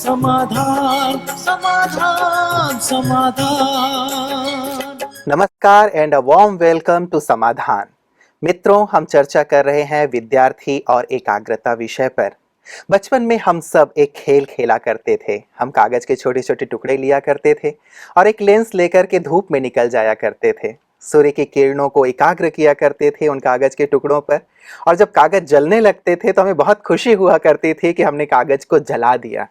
समाधान समाधान समाधान। नमस्कार and a warm welcome to Samadhan. मित्रों, हम चर्चा कर रहे हैं विद्यार्थी और एकाग्रता विषय पर। बचपन में हम सब एक खेल खेला करते थे। हम कागज के छोटे छोटे टुकड़े लिया करते थे और एक लेंस लेकर के धूप में निकल जाया करते थे। सूर्य की किरणों को एकाग्र किया करते थे उन कागज के टुकड़ों पर, और जब कागज जलने लगते थे तो हमें बहुत खुशी हुआ करती थी कि हमने कागज को जला दिया।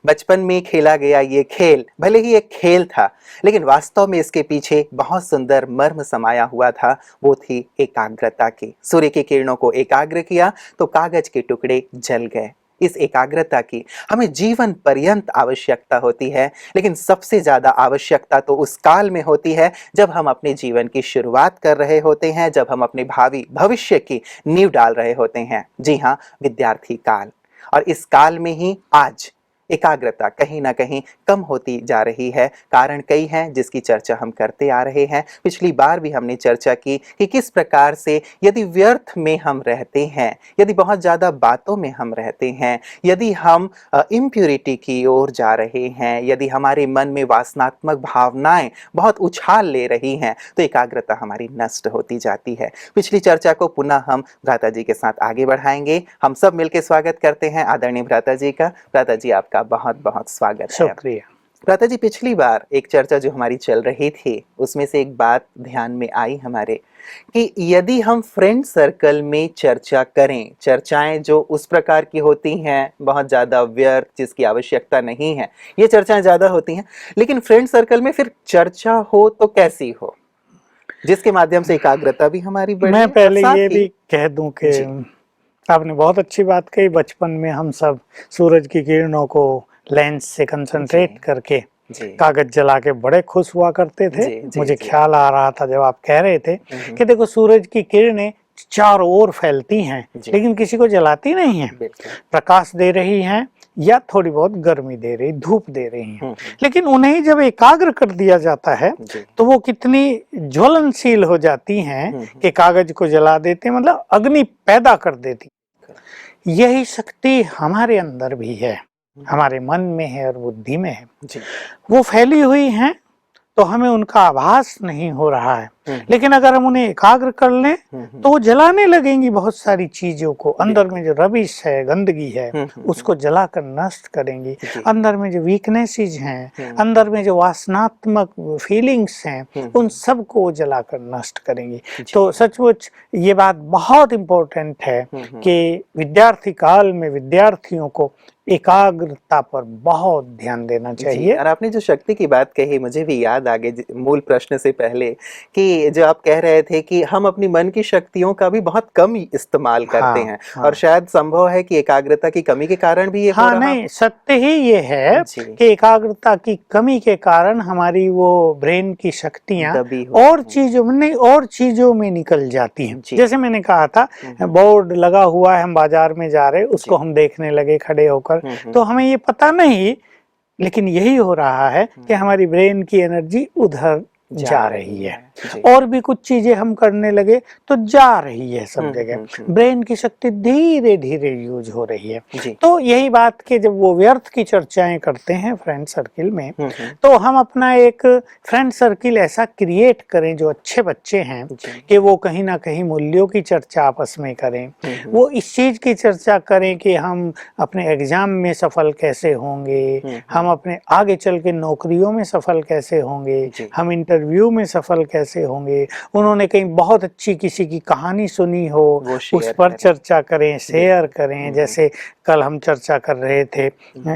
बचपन में खेला गया ये खेल भले ही एक खेल था, लेकिन वास्तव में इसके पीछे बहुत सुंदर मर्म समाया हुआ था। वो थी एकाग्रता की। सूर्य की किरणों को एकाग्र किया तो कागज के टुकड़े जल गए। इस एकाग्रता की हमें जीवन पर्यंत आवश्यकता होती है, लेकिन सबसे ज्यादा आवश्यकता तो उस काल में होती है जब हम अपने जीवन की शुरुआत कर रहे होते हैं, जब हम अपने भावी भविष्य की नींव डाल रहे होते हैं। जी हाँ, विद्यार्थी काल। और इस काल में ही आज एकाग्रता कहीं ना कहीं कम होती जा रही है। कारण कई हैं जिसकी चर्चा हम करते आ रहे हैं। पिछली बार भी हमने चर्चा की कि किस प्रकार से यदि व्यर्थ में हम रहते हैं, यदि बहुत ज़्यादा बातों में हम रहते हैं, यदि हम इम्प्यूरिटी की ओर जा रहे हैं, यदि हमारे मन में वासनात्मक भावनाएं बहुत उछाल ले रही हैं, तो एकाग्रता हमारी नष्ट होती जाती है। पिछली चर्चा को पुनः हम भ्राता जी के साथ आगे बढ़ाएंगे। हम सब मिलकर स्वागत करते हैं आदरणीय भ्राता जी का। भ्राता जी, आपका बहुत बहुत स्वागत है। शुक्रिया। भ्राता जी, पिछली बार एक चर्चा जो हमारी चल रही थी उसमें से एक बात ध्यान में आई हमारे कि यदि हम फ्रेंड सर्कल में चर्चा करें, चर्चाएं जो उस प्रकार की होती हैं बहुत ज्यादा व्यर्थ, जिसकी आवश्यकता नहीं है, ये चर्चाएं ज्यादा होती हैं। लेकिन फ्रेंड सर्कल में फिर चर्चा हो तो कैसी हो, जिसके माध्यम से एकाग्रता भी हमारी बढ़े। मैं पहले ये भी कह दूं कि आपने बहुत अच्छी बात कही। बचपन में हम सब सूरज की किरणों को लेंस से कंसंट्रेट करके कागज जला के बड़े खुश हुआ करते थे। मुझे ख्याल आ रहा था जब आप कह रहे थे कि देखो सूरज की किरणें चारों ओर फैलती हैं, लेकिन किसी को जलाती नहीं है। प्रकाश दे रही हैं या थोड़ी बहुत गर्मी दे रही, धूप दे रही हैं, लेकिन उन्हें जब एकाग्र कर दिया जाता है तो वो कितनी ज्वलनशील हो जाती हैं कि कागज को जला देते, मतलब अग्नि पैदा कर देती। यही शक्ति हमारे अंदर भी है, हमारे मन में है और बुद्धि में है। वो फैली हुई हैं तो हमें उनका आभास नहीं हो रहा है, लेकिन अगर हम उन्हें एकाग्र कर लें तो वो जलाने लगेंगी बहुत सारी चीजों को। अंदर में जो रबिश है, गंदगी है, उसको जलाकर नष्ट करेंगी। अंदर में जो वीकनेसेस हैं, अंदर में जो वासनात्मक फीलिंग्स हैं, उन सब को वो जलाकर नष्ट करेंगी। तो सचमुच ये बात बहुत इम्पोर्टेंट है कि विद्यार्थी काल में विद्यार्थियों को एकाग्रता पर बहुत ध्यान देना चाहिए। और आपने जो शक्ति की बात कही, मुझे भी याद आ गई मूल प्रश्न से पहले कि जो आप कह रहे थे कि हम अपनी मन की शक्तियों का भी बहुत कम इस्तेमाल करते हैं। और शायद संभव है कि एकाग्रता की कमी के कारण भी ये हो रहा। नहीं, सत्य ही ये है कि एकाग्रता की कमी के कारण हमारी वो ब्रेन की शक्तियां और चीजों में निकल जाती हैं। जैसे मैंने कहा था, बोर्ड लगा हुआ है, हम बाजार में जा रहे, उसको हम देखने लगे खड़े होकर, तो हमें ये पता नहीं, लेकिन यही हो रहा है कि हमारी ब्रेन की एनर्जी उधर जा रही है। और भी कुछ चीजें हम करने लगे तो जा रही है सब जगह। ब्रेन की शक्ति धीरे धीरे यूज हो रही है। तो यही बात कि जब वो व्यर्थ की चर्चाएं करते हैं फ्रेंड सर्किल में, तो हम अपना एक फ्रेंड सर्किल ऐसा क्रिएट करें जो अच्छे बच्चे हैं कि वो कहीं ना कहीं मूल्यों की चर्चा आपस में करें। वो इस चीज की चर्चा करें कि हम अपने एग्जाम में सफल कैसे होंगे, हम अपने आगे चल के नौकरियों में सफल कैसे होंगे, हम इंटरव्यू में सफल कैसे होंगे। उन्होंने कहीं बहुत अच्छी किसी की कहानी सुनी हो, उस पर चर्चा करें, शेयर करें। जैसे कल हम चर्चा कर रहे थे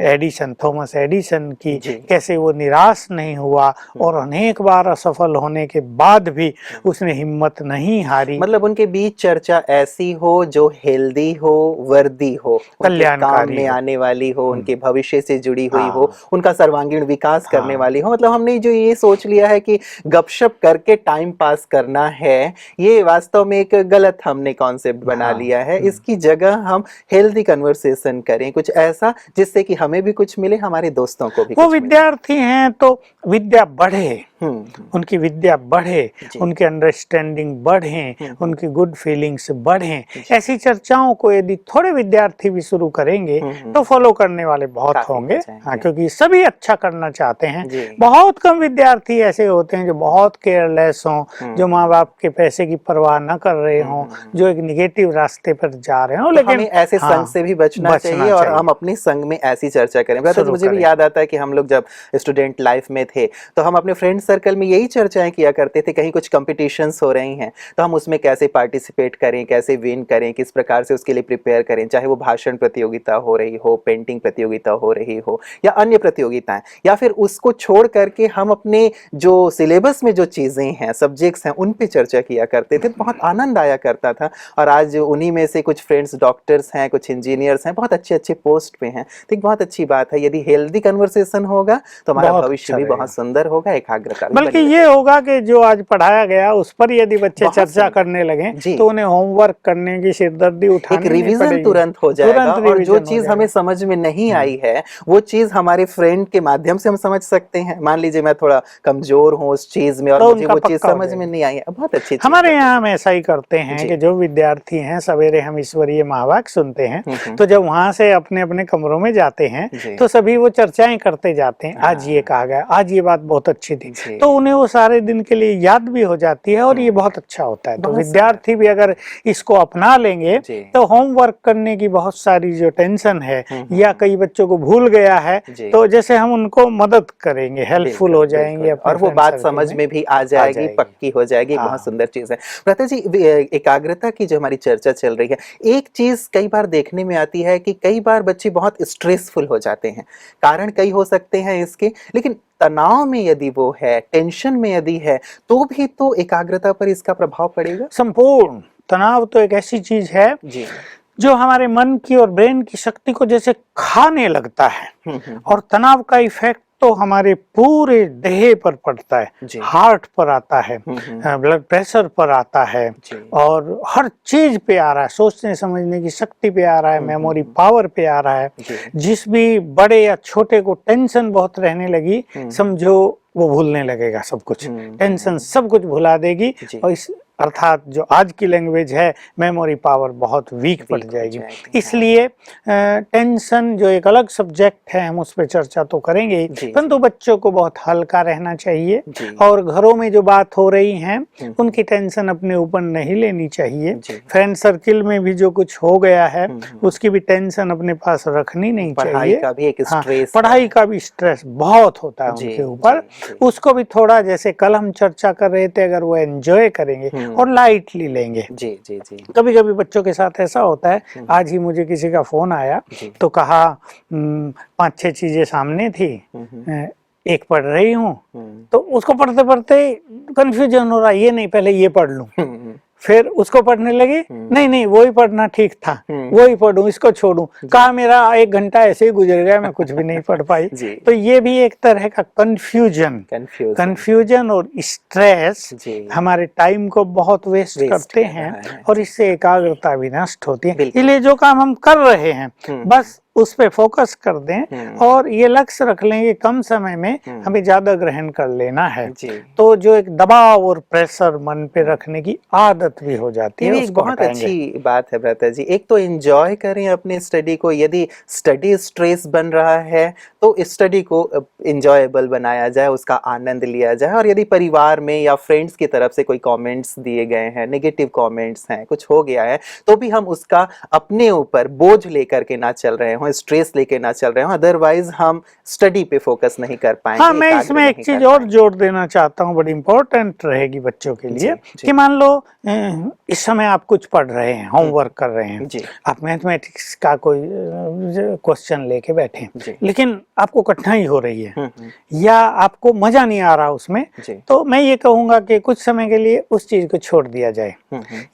एडिसन, थॉमस एडिसन की, कैसे वो निराश नहीं हुआ और अनेक बार असफल होने के बाद भी उसने हिम्मत नहीं हारी। मतलब उनके बीच चर्चा ऐसी हो जो हेल्दी हो, वर्दी हो, कल्याणकारी में आने वाली हो, उनके भविष्य से जुड़ी हुई हो, उनका सर्वांगीण विकास करने वाली हो। मतलब हमने जो ये सोच लिया है कि गपशप करके टाइम पास करना है, ये वास्तव में एक गलत हमने कॉन्सेप्ट बना लिया है। इसकी जगह हम हेल्दी कन्वर्सेशन करें, कुछ ऐसा जिससे कि हमें भी कुछ मिले, हमारे दोस्तों को भी। वो विद्यार्थी हैं तो विद्या बढ़े, उनकी विद्या बढ़े, उनकी अंडरस्टैंडिंग बढ़े, उनकी गुड फीलिंग्स बढ़े। ऐसी चर्चाओं को यदि थोड़े विद्यार्थी भी शुरू करेंगे तो फॉलो करने वाले बहुत होंगे। हाँ, क्योंकि सभी अच्छा करना चाहते हैं। बहुत कम विद्यार्थी ऐसे होते हैं जो बहुत केयरलेस हों, जो माँ बाप के पैसे की परवाह न कर रहे हों, जो एक निगेटिव रास्ते पर जा रहे हों। लेकिन हमें ऐसे संघ से भी बचना चाहिए और हम अपनी संघ में ऐसी चर्चा करें। मुझे भी याद आता है कि हम लोग जब स्टूडेंट लाइफ में थे तो हम अपने फ्रेंड सर्कल में यही चर्चाएं किया करते थे। कहीं कुछ कॉम्पिटिशन्स हो रही हैं तो हम उसमें कैसे पार्टिसिपेट करें, कैसे विन करें, किस प्रकार से उसके लिए प्रिपेयर करें, चाहे वो भाषण प्रतियोगिता हो रही हो, पेंटिंग प्रतियोगिता हो रही हो या अन्य प्रतियोगिताएं, या फिर उसको छोड़ करके हम अपने जो सिलेबस में जो चीजें हैं, सब्जेक्ट्स हैं, उन पे चर्चा किया करते थे। बहुत आनंद आया करता था। और आज उन्हीं में से कुछ फ्रेंड्स डॉक्टर्स हैं, कुछ इंजीनियर्स हैं, बहुत अच्छे अच्छे पोस्ट पे हैं। तो बहुत अच्छी बात है, यदि हेल्दी कन्वर्सेशन होगा तो हमारा भविष्य भी बहुत सुंदर होगा, एकाग्रता भी बल्कि ये होगा कि जो आज पढ़ाया गया उस पर यदि बच्चे चर्चा करने लगे तो उन्हें होमवर्क करने की सिरदर्दी उठानी, एक रिवीजन तुरंत हो जाएगा। और जो चीज हमें समझ में नहीं आई है वो चीज हमारे फ्रेंड के माध्यम से हम समझ सकते हैं। मान लीजिए मैं थोड़ा कमजोर हूँ उस चीज में और तो मुझे वो चीज समझ में नहीं आई है, बहुत अच्छी चीज। हमारे यहाँ हम ऐसा ही करते हैं कि जो विद्यार्थी हैं सवेरे हम ईश्वरीय महावाक्य सुनते हैं, तो जब वहां से अपने अपने कमरों में जाते हैं तो सभी वो चर्चाएं करते जाते हैं। आज ये कहा गया, आज ये बात बहुत अच्छी थी, तो उन्हें वो सारे दिन के लिए याद भी हो जाती है और ये बहुत अच्छा होता है। तो विद्यार्थी भी अगर इसको अपना लेंगे तो होमवर्क करने की बहुत सारी जो टेंशन है या कई बच्चों को भूल गया है तो जैसे हम उनको मदद करेंगे, हेल्पफुल हो जाएंगे और वो बात समझ में भी आ जाएगी, पक्की हो जाएगी। बहुत सुंदर चीज है। प्रथा जी, एकाग्रता की जो हमारी चर्चा चल रही है, एक चीज कई बार देखने में आती है कि कई बार बच्चे बहुत स्ट्रेसफुल हो जाते हैं। कारण कई हो सकते हैं इसके, लेकिन तनाव में यदि वो है, टेंशन में यदि है, तो भी तो एकाग्रता पर इसका प्रभाव पड़ेगा। संपूर्ण तनाव तो एक ऐसी चीज है जो हमारे मन की और ब्रेन की शक्ति को जैसे खाने लगता है। और तनाव का इफेक्ट तो हमारे पूरे देह पर पड़ता है, हार्ट पर आता है, ब्लड प्रेशर पर आता है और हर चीज पे आ रहा है। सोचने समझने की शक्ति पे आ रहा है, मेमोरी पावर पे आ रहा है। जिस भी बड़े या छोटे को टेंशन बहुत रहने लगी, समझो वो भूलने लगेगा सब कुछ। टेंशन सब कुछ भुला देगी और इस अर्थात जो आज की लैंग्वेज है, मेमोरी पावर बहुत वीक पड़ जाएगी। इसलिए टेंशन जो एक अलग सब्जेक्ट है, हम उस पर चर्चा तो करेंगे, परंतु बच्चों को बहुत हल्का रहना चाहिए और घरों में जो बात हो रही है उनकी टेंशन अपने ऊपर नहीं लेनी चाहिए। फ्रेंड सर्किल में भी जो कुछ हो गया है उसकी भी टेंशन अपने पास रखनी नहीं चाहिए। पढ़ाई का भी स्ट्रेस बहुत होता है उनके ऊपर, उसको भी थोड़ा, जैसे कल हम चर्चा कर रहे थे, अगर वो एंजॉय करेंगे और लाइटली लेंगे। कभी कभी बच्चों के साथ ऐसा होता है। आज ही मुझे किसी का फोन आया तो कहा 5-6 चीजें सामने थी, एक पढ़ रही हूँ, तो उसको पढ़ते पढ़ते कंफ्यूजन हो रहा, ये नहीं पहले ये पढ़ लूं। फिर उसको पढ़ने लगी, नहीं वही पढ़ना ठीक था, वही पढ़ूं, इसको छोड़ूं। कहा मेरा 1 घंटा ऐसे ही गुजर गया, मैं कुछ भी नहीं पढ़ पाई। तो ये भी एक तरह का कंफ्यूजन और स्ट्रेस हमारे टाइम को बहुत वेस्ट करते हैं और इससे एकाग्रता भी नष्ट होती है। इसलिए जो काम हम कर रहे हैं बस उस पे फोकस कर दें और ये लक्ष्य रख लें कि कम समय में हमें ज्यादा ग्रहण कर लेना है। तो जो एक दबाव और प्रेशर मन पे रखने की आदत भी हो जाती है, उसको बहुत अच्छी बात है भ्राता जी। एक तो एंजॉय करें अपने स्टडी को, यदि स्टडी स्ट्रेस बन रहा है तो स्टडी को एंजॉयबल बनाया जाए, उसका आनंद लिया जाए। और यदि परिवार में या फ्रेंड्स की तरफ से कोई कमेंट्स दिए गए हैं, नेगेटिव कमेंट्स हैं, कुछ हो गया है, तो भी हम उसका अपने ऊपर बोझ लेकर के ना चल रहे हो, स्ट्रेस लेके ना चल रहे हो, अदरवाइज हम स्टडी पे फोकस नहीं कर पाएंगे। हाँ, मैं इसमें एक चीज और जोड़ देना चाहता हूँ, बड़ी इंपॉर्टेंट रहेगी बच्चों के लिए, कि मान लो इस समय आप कुछ पढ़ रहे हैं, होमवर्क कर रहे हैं, आप मैथमेटिक्स का कोई क्वेश्चन लेके बैठे, लेकिन आपको कठिनाई हो रही है या आपको मजा नहीं आ रहा उसमें, तो मैं ये कहूंगा कि कुछ समय के लिए उस चीज को छोड़ दिया जाए।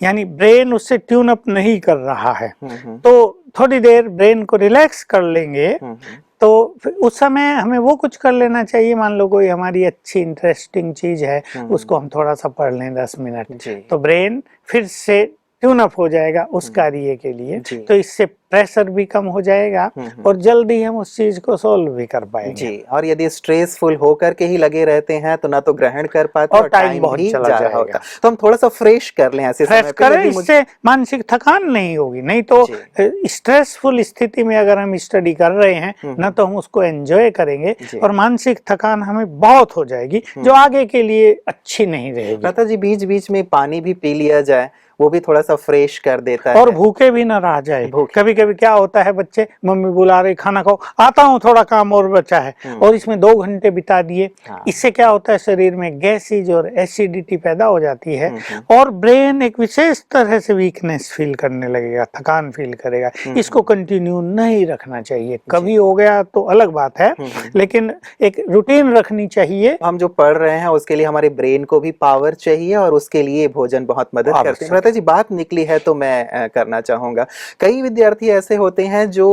यानी ब्रेन उससे ट्यून अप नहीं कर रहा है, तो थोड़ी देर ब्रेन को रिलैक्स कर लेंगे तो उस समय हमें वो कुछ कर लेना चाहिए। मान लो कोई हमारी अच्छी इंटरेस्टिंग चीज है, उसको हम थोड़ा सा पढ़ लें 10 मिनट, तो ब्रेन फिर से ट्यून अप हो जाएगा उस कार्य के लिए, तो इससे प्रेशर भी कम हो जाएगा और जल्दी हम उस चीज को सोल्व भी कर पाएंगे जी। और यदि स्ट्रेसफुल होकर के ही लगे रहते हैं तो ना तो ग्रहण कर पाते और टाइम बहुत भी चला जा रहा होता। तो हम थोड़ा सा फ्रेश कर लें ऐसे समय पे, करें, इससे मानसिक थकान नहीं होगी। नहीं तो स्ट्रेसफुल स्थिति में अगर हम स्टडी कर रहे हैं ना तो हम उसको एंजॉय करेंगे और मानसिक थकान हमें बहुत हो जाएगी जो आगे के लिए अच्छी नहीं रहेगी। लता जी, बीच बीच में पानी भी पी लिया जाए, वो भी थोड़ा सा फ्रेश कर देता है। और भूखे भी ना रह जाए। कभी कभी क्या होता है, बच्चे मम्मी बुला रहे खाना खाओ, आता हूँ थोड़ा काम और बचा है, और इसमें 2 घंटे बिता दिए। इससे क्या होता है, शरीर में गैसेज और एसिडिटी पैदा हो जाती है और ब्रेन एक विशेष तरह से वीकनेस फील करने लगेगा, थकान फील करेगा। इसको कंटिन्यू नहीं रखना चाहिए। कभी हो गया तो अलग बात है, लेकिन एक रूटीन रखनी चाहिए। हम जो पढ़ रहे हैं उसके लिए हमारे ब्रेन को भी पावर चाहिए और उसके लिए भोजन बहुत मदद करते हैं। जी, बात निकली है तो मैं करना चाहूंगा। कई विद्यार्थी ऐसे होते हैं जो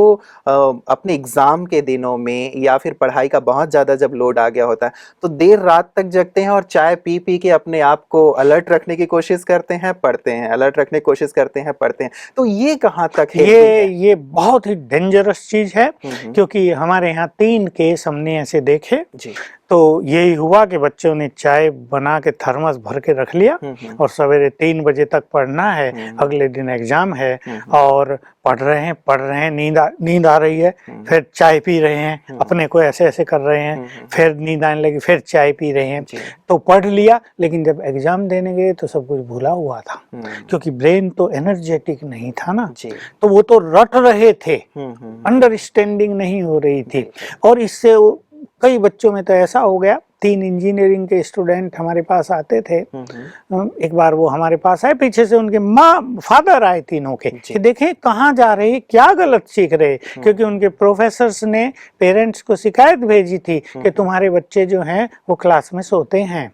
अपने एग्जाम के दिनों में या फिर पढ़ाई का बहुत ज्यादा जब लोड आ गया होता है तो देर रात तक जगते हैं और चाय पी पी के अपने आप को अलर्ट रखने की कोशिश करते हैं, पढ़ते हैं, अलर्ट रखने की कोशिश करते हैं, पढ़ते हैं। तो ये कहाँ तक है? ये बहुत ही डेंजरस चीज है, क्योंकि हमारे यहाँ 3 केस हमने ऐसे देखे जी। तो यही हुआ कि बच्चों ने चाय बना के थर्मस भर के रख लिया और सवेरे 3 बजे तक पढ़ना है, अगले दिन एग्जाम है और पढ़ रहे हैं, नींद आ रही है, फिर चाय पी रहे हैं, अपने को ऐसे ऐसे कर रहे हैं, फिर नींद आने लगी, फिर चाय पी रहे हैं। तो पढ़ लिया, लेकिन जब एग्जाम देने गए तो सब कुछ भूला हुआ था, क्योंकि ब्रेन तो एनर्जेटिक नहीं था ना, तो वो तो रट रहे थे, अंडरस्टैंडिंग नहीं हो रही थी। और इससे कई बच्चों में तो ऐसा हो गया, 3 इंजीनियरिंग के स्टूडेंट हमारे पास आते थे। एक बार वो हमारे पास आए, पीछे से उनके फादर आए तीनों के कि देखें कहाँ जा रहे हैं, क्या गलत सीख रहे, क्योंकि उनके प्रोफेसर्स ने पेरेंट्स को शिकायत भेजी थी कि तुम्हारे बच्चे जो हैं वो क्लास में सोते हैं,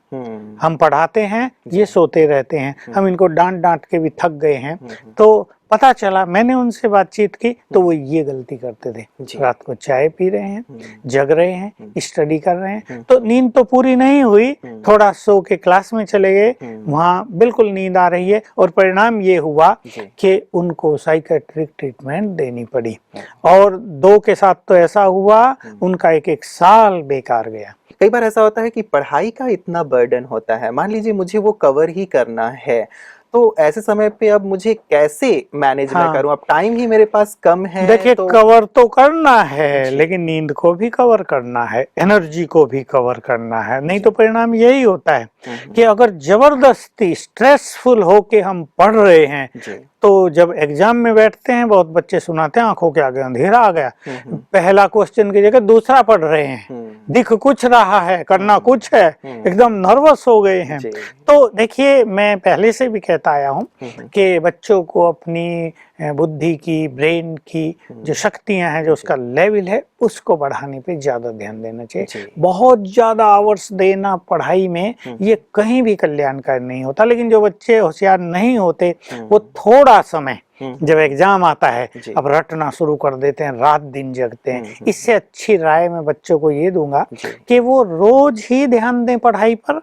हम पढ़ाते हैं ये सोते रहते हैं, हम इनको डांट के भी थक गए हैं। तो पता चला, मैंने उनसे बातचीत की तो वो ये गलती करते थे, रात को चाय पी रहे हैं, जग रहे हैं, स्टडी कर रहे हैं, तो नींद तो पूरी नहीं हुई, थोड़ा सो के क्लास में चले गए, वहाँ बिल्कुल नींद आ रही है और परिणाम ये हुआ कि उनको साइकेट्रिक ट्रीटमेंट देनी पड़ी। और 2 के साथ तो ऐसा हुआ, उनका 1 साल बेकार गया। कई बार ऐसा होता है कि पढ़ाई का इतना बर्डन होता है, मान लीजिए मुझे वो कवर ही करना है, तो ऐसे समय पे अब मुझे कैसे मैनेज मैं करूं? अब टाइम ही मेरे पास कम है। देखिए, कवर तो करना है, लेकिन नींद को भी कवर करना है, एनर्जी को भी कवर करना है, नहीं तो परिणाम यही होता है कि अगर जबरदस्ती स्ट्रेसफुल होके हम पढ़ रहे हैं तो जब एग्जाम में बैठते हैं, बहुत बच्चे सुनाते हैं आंखों के आगे अंधेरा आ गया, पहला क्वेश्चन की जगह दूसरा पढ़ रहे हैं, दिख कुछ रहा है, करना कुछ है, एकदम नर्वस हो गए हैं। तो देखिए, मैं पहले से भी कहता आया हूँ कि बच्चों को अपनी बुद्धि की, ब्रेन की जो शक्तियां हैं, जो उसका लेवल है, उसको बढ़ाने पे ज्यादा ध्यान देना चाहिए। बहुत ज्यादा आवर्स देना पढ़ाई में ये कहीं भी कल्याणकारी नहीं होता। लेकिन जो बच्चे होशियार नहीं होते वो थोड़ा समय जब एग्जाम आता है अब रटना शुरू कर देते हैं, रात दिन जगते हैं। इससे अच्छी राय मैं बच्चों को ये दूंगा कि वो रोज ही ध्यान दें पढ़ाई पर,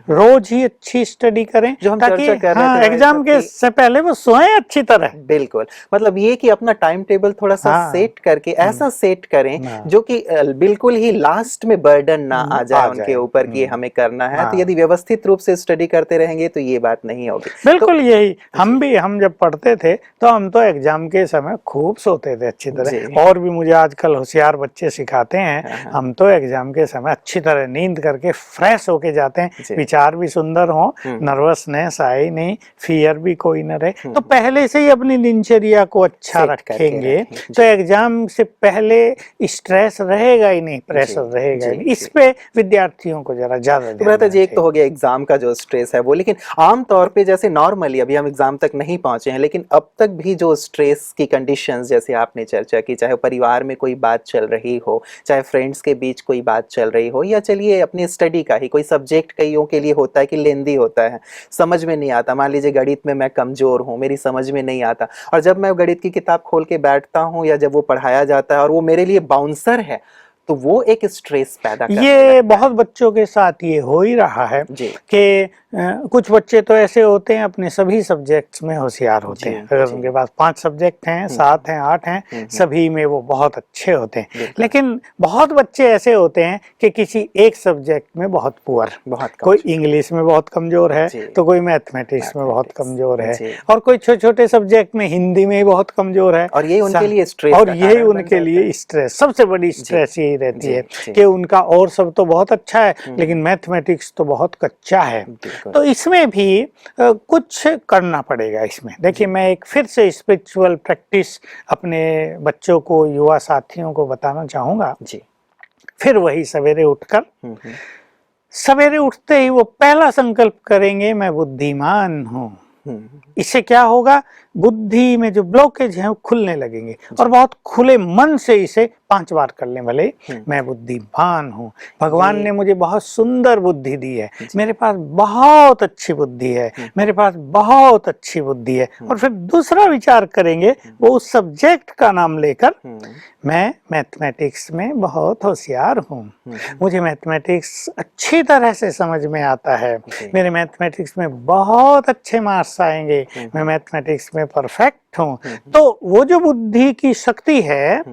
रोज ही अच्छी स्टडी करें, जो हम ताकि चर्चा कर रहे थे एग्जाम के से पहले वो सोएं अच्छी तरह। बिल्कुल, मतलब ये कि अपना टाइम टेबल थोड़ा सा सेट करके ऐसा सेट करें जो कि बिल्कुल ही लास्ट में बर्डन ना आ जाए उनके ऊपर कि हमें करना है। तो यदि व्यवस्थित रूप से स्टडी करते रहेंगे तो ये बात नहीं होगी। बिल्कुल यही, हम जब पढ़ते थे तो हम तो एग्जाम के समय खूब सोते थे अच्छी तरह, और भी मुझे आजकल होशियार बच्चे सिखाते हैं, हम तो एग्जाम के समय अच्छी तरह नींद करके फ्रेश होके जाते हैं, विचार भी सुंदर हो, नर्वसनेस आए नहीं, फियर भी कोई न रहे। तो पहले से ही अपनी दिनचर्या को अच्छा रखेंगे तो एग्जाम से पहले स्ट्रेस रहेगा ही नहीं, प्रेशर रहेगा ही नहीं। इस पे विद्यार्थियों को जरा ज्यादा ध्यान देना। एक तो हो गया एग्जाम का जो स्ट्रेस है वो, लेकिन आमतौर पे जैसे नॉर्मली अभी हम एग्जाम तक नहीं पहुंचे हैं, लेकिन अब तक भी जो स्ट्रेस की कंडीशंस जैसे आपने चर्चा की, चाहे परिवार में कोई बात चल रही हो, चाहे फ्रेंड्स के बीच कोई बात चल रही हो, या चलिए अपनी स्टडी का ही कोई सब्जेक्ट कईयों के लिए होता है कि लेंदी होता है, समझ में नहीं आता। मान लीजिए गणित में मैं कमजोर हूँ, मेरी समझ में नहीं आता, और जब मैं गणित की किताब खोल के बैठता हूँ या जब वो पढ़ाया जाता है और वो मेरे लिए बाउंसर है, तो वो एक स्ट्रेस पैदा करने ये लगता है। बहुत बच्चों के साथ ये हो ही रहा है जी। कि कुछ बच्चे तो ऐसे होते हैं अपने सभी सब्जेक्ट्स में होशियार होते जी, हैं। अगर जी। उनके पास 5 सब्जेक्ट हैं, 7 हैं, 8 हैं, सभी में वो बहुत अच्छे होते हैं। बिल्कुल। लेकिन बहुत बच्चे ऐसे होते हैं कि किसी एक सब्जेक्ट में बहुत पुअर, बहुत कोई कमजोर। इंग्लिश में बहुत कमजोर है, जी। तो कोई मैथमेटिक्स में बहुत कमजोर है, जी। और कोई छोटे छोटे सब्जेक्ट में हिंदी में ही बहुत कमजोर है। और ये उनके लिए स्ट्रेस और का यही कारण बन उनके जाता लिए है। स्ट्रेस, सबसे बड़ी स्ट्रेस यही रहती जी, है जी। कि उनका और सब तो बहुत अच्छा है लेकिन मैथमेटिक्स तो बहुत कच्चा है। बिल्कुल। तो इसमें भी कुछ करना पड़ेगा। इसमें देखिए, मैं एक फिर से स्पिरिचुअल प्रैक्टिस अपने बच्चों को, युवा साथियों को बताना चाहूँगा। जी। फिर वही सवेरे उठकर, सवेरे उठते ही वो पहला संकल्प करेंगे, मैं बुद्धिमान हूँ। इससे क्या होगा, बुद्धि में जो ब्लॉकेज है वो खुलने लगेंगे और बहुत खुले मन से इसे 5 बार करने वाले, मैं बुद्धिमान हूँ, भगवान ने मुझे बहुत सुंदर बुद्धि दी है, मेरे पास बहुत अच्छी बुद्धि है, मेरे पास बहुत अच्छी बुद्धि है। और फिर दूसरा विचार करेंगे, वो उस सब्जेक्ट का नाम लेकर, मैं मैथमेटिक्स में बहुत होशियार हूँ, मुझे मैथमेटिक्स अच्छी तरह से समझ में आता है, मेरे मैथमेटिक्स में बहुत अच्छे मार्क्स आएंगे, मैं मैथमेटिक्स में परफेक्ट हूँ। तो वो जो बुद्धि की शक्ति है,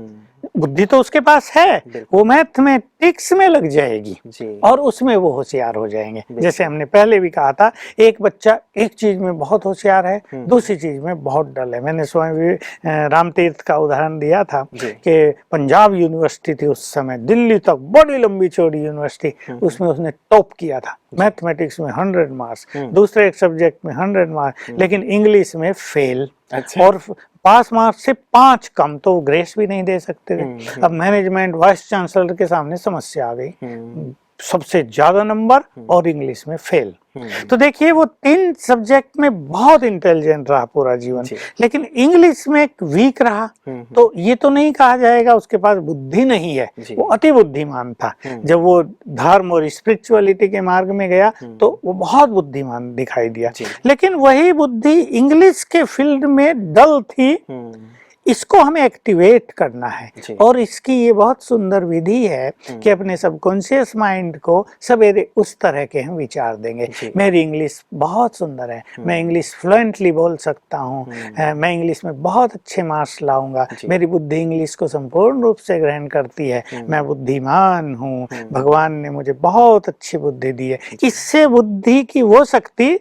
बुद्धि तो उसके पास है, वो मैथमेटिक्स में लग जाएगी और उसमें वो होशियार हो जाएंगे। जैसे हमने पहले भी कहा था, एक बच्चा एक चीज में बहुत होशियार है, दूसरी चीज में बहुत डल है। मैंने स्वामी रामतीर्थ का उदाहरण दिया था कि पंजाब यूनिवर्सिटी थी उस समय, दिल्ली तक बड़ी लंबी चौड़ी यूनिवर्सिटी, उसमें उसने टॉप किया था, मैथमेटिक्स में 100 मार्क्स, दूसरे एक सब्जेक्ट में 100 मार्क्स, लेकिन इंग्लिश में फेल। और पास मार्क्स से 5 कम, तो ग्रेस भी नहीं दे सकते थे। अब मैनेजमेंट, वाइस चांसलर के सामने समस्या आ गई, सबसे ज्यादा नंबर और इंग्लिश में फेल। तो देखिए, वो 3 सब्जेक्ट में बहुत इंटेलिजेंट रहा पूरा जीवन, लेकिन इंग्लिश में वीक रहा। तो ये तो नहीं कहा जाएगा उसके पास बुद्धि नहीं है, वो अति बुद्धिमान था। जब वो धर्म और स्पिरिचुअलिटी के मार्ग में गया तो वो बहुत बुद्धिमान दिखाई दिया, लेकिन वही बुद्धि इंग्लिश के फील्ड में डल थी। इसको हमें एक्टिवेट करना है और इसकी ये बहुत सुंदर विधि है कि अपने सबकॉन्शियस माइंड को सवेरे उस तरह के हम विचार देंगे। मेरी इंग्लिश बहुत सुंदर है, मैं इंग्लिश फ्लुएंटली बोल सकता हूँ, मैं इंग्लिश में बहुत अच्छे मार्क्स लाऊंगा, मेरी बुद्धि इंग्लिश को संपूर्ण रूप से ग्रहण करती है, मैं बुद्धिमान हूँ, भगवान ने मुझे बहुत अच्छी बुद्धि दी है। इससे बुद्धि की वो शक्ति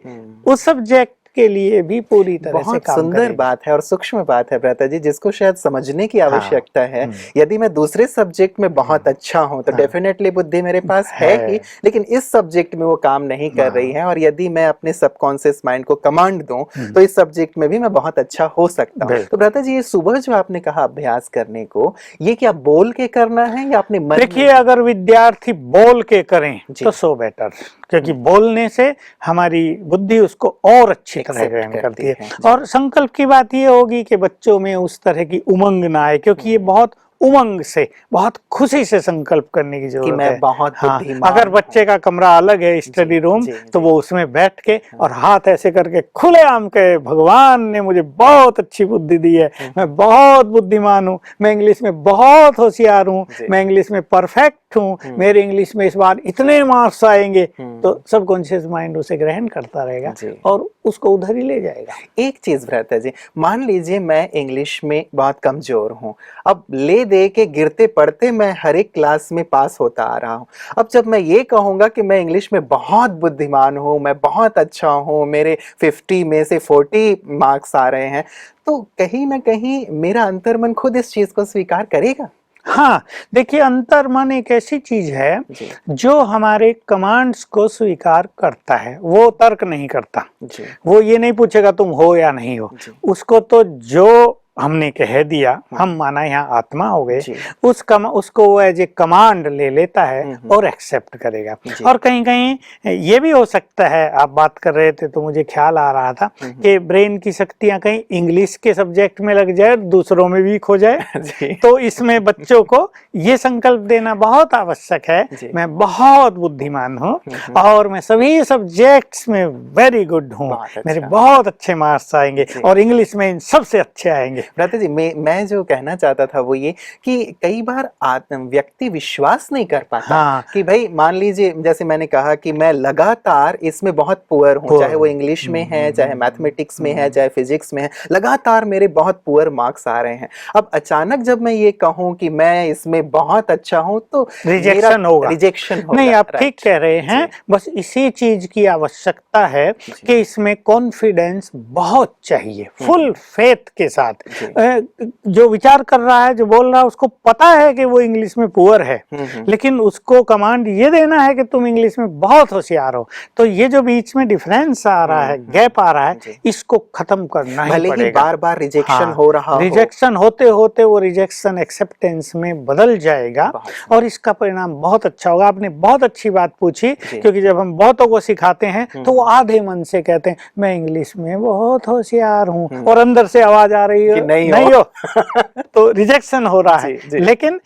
उस सब्जेक्ट के लिए भी पूरी तरह से काम सुंदर करेगी। बात है और सूक्ष्म बात है भ्राता जी, जिसको शायद समझने की आवश्यकता है। यदि मैं दूसरे सब्जेक्ट में बहुत अच्छा हूं तो डेफिनेटली बुद्धि मेरे पास है ही, लेकिन इस सब्जेक्ट में वो काम नहीं कर रही है, और यदि मैं अपने सबकॉन्शियस माइंड को कमांड दूं तो इस सब्जेक्ट में भी मैं बहुत अच्छा हो सकता हूँ। तो भ्राता जी, ये सुबह जो आपने कहा अभ्यास करने को, ये क्या बोल के करना है या अपने मन? देखिए, अगर विद्यार्थी बोल के करें तो सो बेटर, क्योंकि बोलने से हमारी बुद्धि उसको और अच्छी तरह ग्रहण करती है। और संकल्प की बात ये होगी कि बच्चों में उस तरह की उमंग ना आए, क्योंकि ये बहुत उमंग से, बहुत खुशी से संकल्प करने की जरूरत है। बहुत अगर बच्चे का कमरा अलग है, स्टडी रूम, तो वो उसमें बैठ के और हाथ ऐसे करके खुलेआम कहे, भगवान ने मुझे बहुत अच्छी बुद्धि दी है, मैं बहुत बुद्धिमान हूँ, मैं इंग्लिश में बहुत होशियार हूँ, मैं इंग्लिश में परफेक्ट हूँ, मेरे इंग्लिश में इस बार इतने मार्क्स आएंगे, तो सबकॉन्शियस माइंड उसे ग्रहण करता रहेगा और उसको उधर ही ले जाएगा। एक चीज भ्राता जी, मान लीजिए मैं इंग्लिश में बहुत कमजोर हूँ, अब ले दे के गिरते पड़ते मैं हर एक क्लास में पास होता आ रहा हूँ। अब जब मैं ये कहूँगा कि मैं इंग्लिश में बहुत बुद्धिमान हूँ, मैं बहुत अच्छा हूँ, मेरे 50 में से 40 मार्क्स आ रहे हैं, तो कहीं ना कहीं मेरा अंतर्मन खुद इस चीज को स्वीकार करेगा? हाँ, देखिए, अंतर्मन एक ऐसी चीज है जो हमारे कमांड्स को स्वीकार करता है, वो तर्क नहीं करता। वो ये नहीं पूछेगा तुम हो या नहीं हो, उसको तो जो हमने कह दिया, हम माना यहाँ आत्मा हो गए, उसको वो एज ए कमांड ले लेता है और एक्सेप्ट करेगा। और कहीं कहीं ये भी हो सकता है, आप बात कर रहे थे तो मुझे ख्याल आ रहा था कि ब्रेन की शक्तियां कहीं इंग्लिश के सब्जेक्ट में लग जाए, दूसरों में वीक हो जाए। तो इसमें बच्चों को ये संकल्प देना बहुत आवश्यक है, मैं बहुत बुद्धिमान हूँ और मैं सभी सब्जेक्ट्स में वेरी गुड हूँ, मेरे बहुत अच्छे मार्क्स आएंगे और इंग्लिश में इन सबसे अच्छे आएंगे। भ्राता जी, मैं जो कहना चाहता था वो ये कि कई बार व्यक्ति विश्वास नहीं कर पाता। हाँ। कि भाई मान लीजिए, जैसे मैंने कहा कि मैं लगातार इसमें बहुत पुअर हूँ, चाहे वो इंग्लिश में है, चाहे मैथमेटिक्स में है, चाहे फिजिक्स में है, लगातार मेरे बहुत पुअर मार्क्स आ रहे हैं। अब अचानक जब मैं ये कहूँ कि मैं इसमें बहुत अच्छा हूँ तो रिजेक्शन होगा। नहीं, आप ठीक कह रहे हैं। बस इसी चीज की आवश्यकता है कि इसमें कॉन्फिडेंस बहुत चाहिए, फुल फेथ के साथ। जो विचार कर रहा है, जो बोल रहा है, उसको पता है कि वो इंग्लिश में पुअर है, लेकिन उसको कमांड ये देना है कि तुम इंग्लिश में बहुत होशियार हो। तो ये जो बीच में डिफरेंस आ रहा है, गैप आ रहा है, इसको खत्म करना ही पड़ेगा। बार बार रिजेक्शन हो रहा हो, रिजेक्शन होते होते वो रिजेक्शन एक्सेप्टेंस में बदल जाएगा और इसका परिणाम बहुत अच्छा होगा। आपने बहुत अच्छी बात पूछी, क्योंकि जब हम बहुतों को सिखाते हैं तो वो आधे मन से कहते हैं मैं इंग्लिश में बहुत होशियार हूँ, और अंदर से आवाज आ रही है नहीं हो तो रिजेक्शन हो रहा है। लेकिन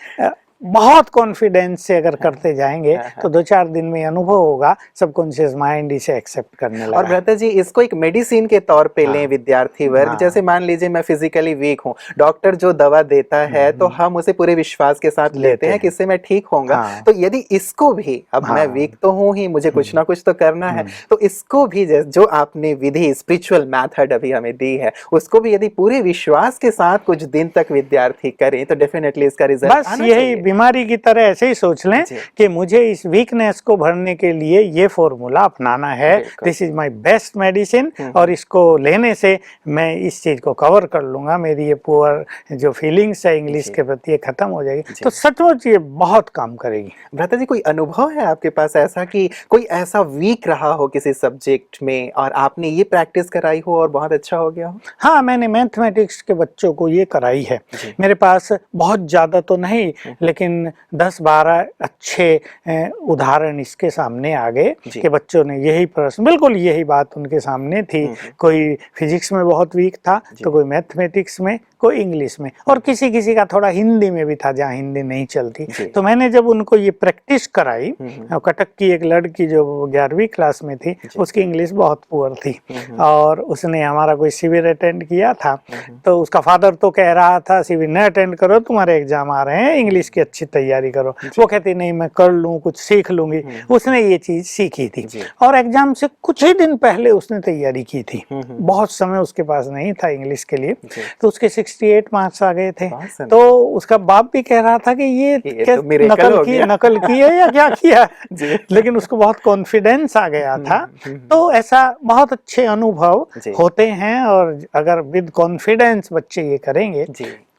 बहुत कॉन्फिडेंस से अगर करते जाएंगे तो 2-4 दिन में अनुभव होगा, सबकॉन्शियस माइंड इसे एक्सेप्ट करने लगा। और भ्राता जी, इसको एक मेडिसिन के तौर पे लें विद्यार्थी वर्ग। जैसे मान लीजिए मैं फिजिकली वीक हूँ, डॉक्टर जो दवा देता है तो हम उसे पूरे विश्वास के साथ लेते हैं कि इससे मैं ठीक होऊंगा। तो यदि इसको भी, अब मैं वीक तो हूँ ही, मुझे कुछ ना कुछ तो करना है, तो इसको भी जो आपने विधि, स्पिरिचुअल मेथड अभी हमें दी है, उसको भी यदि पूरे विश्वास के साथ कुछ दिन तक विद्यार्थी करें तो डेफिनेटली इसका रिजल्ट आना चाहिए। यही बीमारी की तरह ऐसे ही सोच लें कि मुझे इस वीकनेस को भरने के लिए ये फॉर्मूला अपनाना है, this is my best medicine, और इसको लेने से मैं इस चीज को कवर कर लूंगा, मेरी ये पुअर जो फीलिंग्स है इंग्लिश के प्रति ये खत्म हो जाएगी। तो सचमुच ये बहुत काम करेगी। भ्राता जी, कोई अनुभव है आपके पास ऐसा कि कोई ऐसा वीक रहा हो किसी सब्जेक्ट में और आपने ये प्रैक्टिस कराई हो और बहुत अच्छा हो गया हो? हाँ, मैंने मैथमेटिक्स के बच्चों को ये कराई है। मेरे पास बहुत ज्यादा तो नहीं, लेकिन 10-12 अच्छे उदाहरण इसके सामने आ गए कि बच्चों ने यही प्रश्न, बिल्कुल यही बात उनके सामने थी। कोई फिजिक्स में बहुत वीक था, तो कोई मैथमेटिक्स में, कोई इंग्लिश में, और किसी किसी का थोड़ा हिंदी में भी था जहाँ हिंदी नहीं चलती। तो मैंने जब उनको ये प्रैक्टिस कराई, कटक की एक लड़की जो 11वीं क्लास में थी, उसकी इंग्लिश बहुत पुअर थी और उसने हमारा कोई शिविर अटेंड किया था। तो उसका फादर तो कह रहा था शिविर न अटेंड करो, तुम्हारे एग्जाम आ रहे हैं, इंग्लिश की अच्छी तैयारी करो। वो कहती नहीं, मैं कर लूँ, कुछ सीख लूंगी। उसने ये चीज सीखी थी और एग्जाम से कुछ ही दिन पहले उसने तैयारी की थी। बहुत समय उसके पास नहीं था इंग्लिश के लिए, तो उसके 68 मार्क्स आ गए थे। तो उसका बाप भी कह रहा था कि ये तो नकल की है या क्या किया लेकिन उसको बहुत कॉन्फिडेंस आ गया था। तो ऐसा बहुत अच्छे अनुभव होते हैं, और अगर विद कॉन्फिडेंस बच्चे ये करेंगे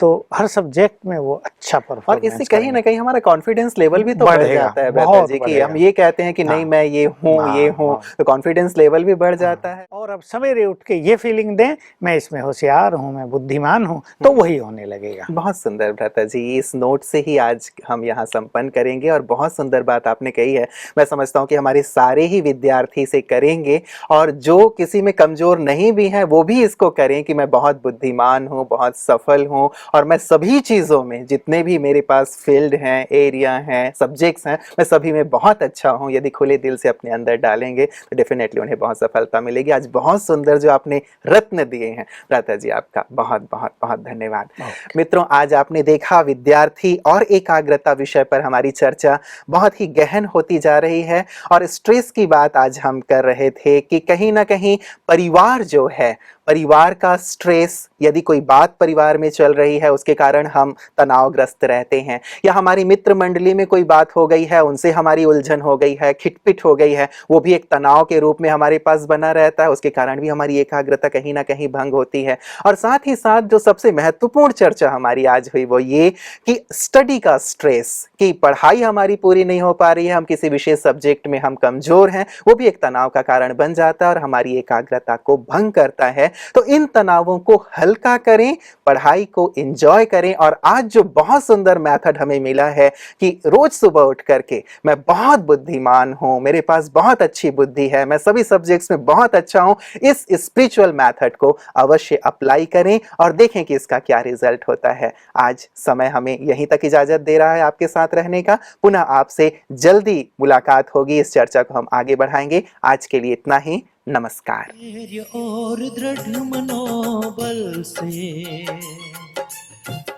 तो हर सब्जेक्ट में वो अच्छा परफॉर्मेंस, और इससे कहीं ना कहीं हमारा कॉन्फिडेंस लेवल भी तो बढ़ जाता है भ्राता जी, कि हम ये कहते हैं कि नहीं मैं ये हूँ, तो कॉन्फिडेंस लेवल भी बढ़ जाता है। और अब सवेरे उठ के ये फीलिंग दें मैं इसमें होशियार हूँ, मैं बुद्धिमान हूँ, तो वही होने लगेगा। बहुत सुंदर भ्राता जी, इस नोट से ही आज हम यहाँ संपन्न करेंगे और बहुत सुंदर बात आपने कही है। मैं समझता हूँ कि हमारे सारे ही विद्यार्थी से करेंगे, और जो किसी में कमजोर नहीं भी है वो भी इसको करें कि मैं बहुत बुद्धिमान हूँ, बहुत सफल हूँ, और मैं सभी चीज़ों में, जितने भी मेरे पास फील्ड हैं, एरिया हैं, सब्जेक्ट्स हैं, मैं सभी में बहुत अच्छा हूँ। यदि खुले दिल से अपने अंदर डालेंगे तो डेफिनेटली उन्हें बहुत सफलता मिलेगी। आज बहुत सुंदर जो आपने रत्न दिए हैं भ्राता जी, आपका बहुत बहुत बहुत धन्यवाद। मित्रों, आज आपने देखा विद्यार्थी और एकाग्रता विषय पर हमारी चर्चा बहुत ही गहन होती जा रही है, और स्ट्रेस की बात आज हम कर रहे थे कि कहीं ना कहीं परिवार जो है, परिवार का स्ट्रेस, यदि कोई बात परिवार में चल रही है उसके कारण हम तनावग्रस्त रहते हैं, या हमारी मित्र मंडली में कोई बात हो गई है, उनसे हमारी उलझन हो गई है, खिटपिट हो गई है, वो भी एक तनाव के रूप में हमारे पास बना रहता है, उसके कारण भी हमारी एकाग्रता कहीं ना कहीं भंग होती है। और साथ ही साथ जो सबसे महत्वपूर्ण चर्चा हमारी आज हुई वो ये कि स्टडी का स्ट्रेस, कि पढ़ाई हमारी पूरी नहीं हो पा रही है, हम किसी विशेष सब्जेक्ट में हम कमजोर हैं, वो भी एक तनाव का कारण बन जाता है और हमारी एकाग्रता को भंग करता है। तो इन तनावों को हल्का करें, पढ़ाई को एंजॉय करें, और आज जो बहुत सुंदर मेथड हमें मिला है कि रोज सुबह उठ करके मैं बहुत बुद्धिमान हूं, मेरे पास बहुत अच्छी बुद्धि है, मैं सभी सब्जेक्ट्स में बहुत अच्छा हूं, इस स्पिरिचुअल मेथड को अवश्य अप्लाई करें और देखें कि इसका क्या रिजल्ट होता है। आज समय हमें यहीं तक इजाजत दे रहा है आपके साथ रहने का। पुनः आपसे जल्दी मुलाकात होगी, इस चर्चा को हम आगे बढ़ाएंगे। आज के लिए इतना ही। नमस्कार। धैर्य और दृढ़ मनोबल से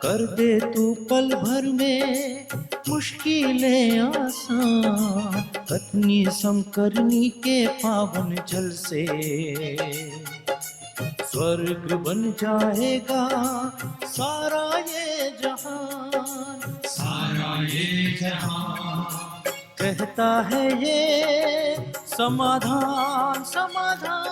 कर दे तू पल भर में मुश्किलें आसान, पत्नी समकरनी के पावन जल से स्वर्ग बन जाएगा सारा ये जहान, सारा ये जहान। कहता है ये समाधान, समाधान।